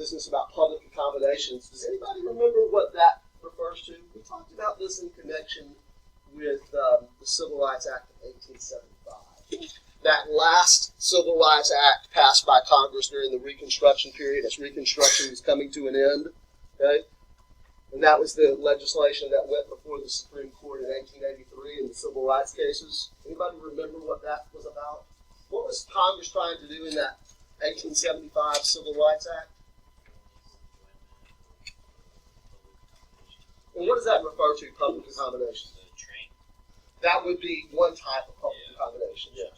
business about public accommodations. Does anybody remember what that refers to? We talked about this in connection with the Civil Rights Act of 1875. That last Civil Rights Act passed by Congress during the Reconstruction period, as Reconstruction was coming to an end. Okay? And that was the legislation that went before the Supreme Court in 1883 in the civil rights cases. Anybody remember what that was about? What was Congress trying to do in that 1875 Civil Rights Act? And what does that refer to, public accommodation? That would be one type of public accommodation. Yeah.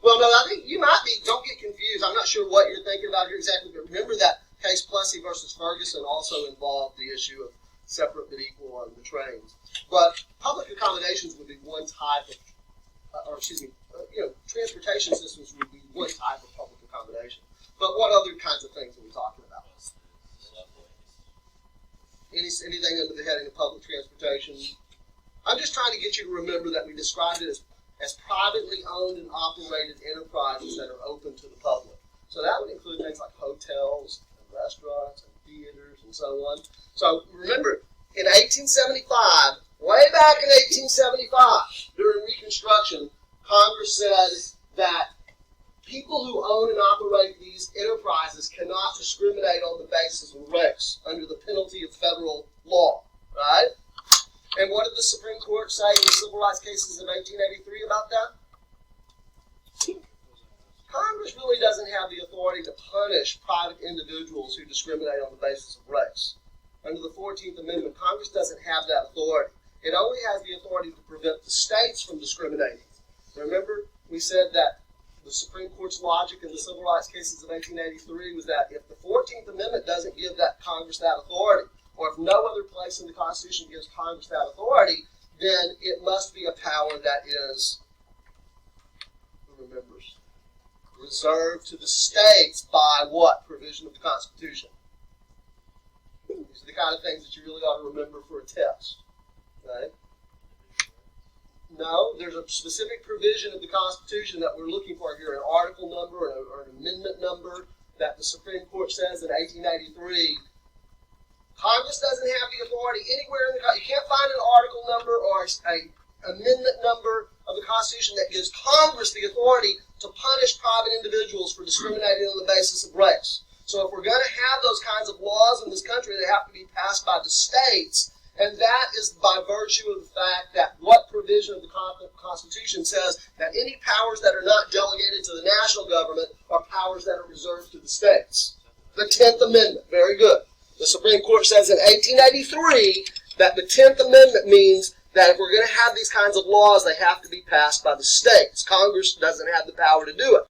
Well, no, I think you might be, don't get confused. I'm not sure what you're thinking about here exactly, but remember that case Plessy versus Ferguson also involved the issue of separate but equal on the trains. But public accommodations would be one type of, transportation systems would be one type of public accommodation. But what other kinds of things are we talking about? Anything under the heading of public transportation? I'm just trying to get you to remember that we described it as privately owned and operated enterprises that are open to the public. So that would include things like hotels and restaurants and theaters and so on. So remember, in 1875, way back in 1875, during Reconstruction, Congress said that people who own and operate these enterprises cannot discriminate on the basis of race under the penalty of federal law, right? And what did the Supreme Court say in the civil rights cases of 1883 about that? Congress really doesn't have the authority to punish private individuals who discriminate on the basis of race. Under the 14th Amendment, Congress doesn't have that authority. It only has the authority to prevent the states from discriminating. Remember, we said that the Supreme Court's logic in the civil rights cases of 1883 was that if the 14th Amendment doesn't give that Congress that authority, or if no other place in the Constitution gives Congress that authority, then it must be a power that is, who remembers, reserved to the states by what provision of the Constitution? These are the kind of things that you really ought to remember for a test. Right? No, there's a specific provision of the Constitution that we're looking for here, an article number or an amendment number that the Supreme Court says in 1883. Congress doesn't have the authority anywhere in the Constitution. You can't find an article number or an amendment number of the Constitution that gives Congress the authority to punish private individuals for discriminating on the basis of race. So if we're going to have those kinds of laws in this country, they have to be passed by the states. And that is by virtue of the fact that what provision of the Constitution says that any powers that are not delegated to the national government are powers that are reserved to the states. The 10th Amendment. Very good. The Supreme Court says in 1883 that the 10th Amendment means that if we're going to have these kinds of laws, they have to be passed by the states. Congress doesn't have the power to do it.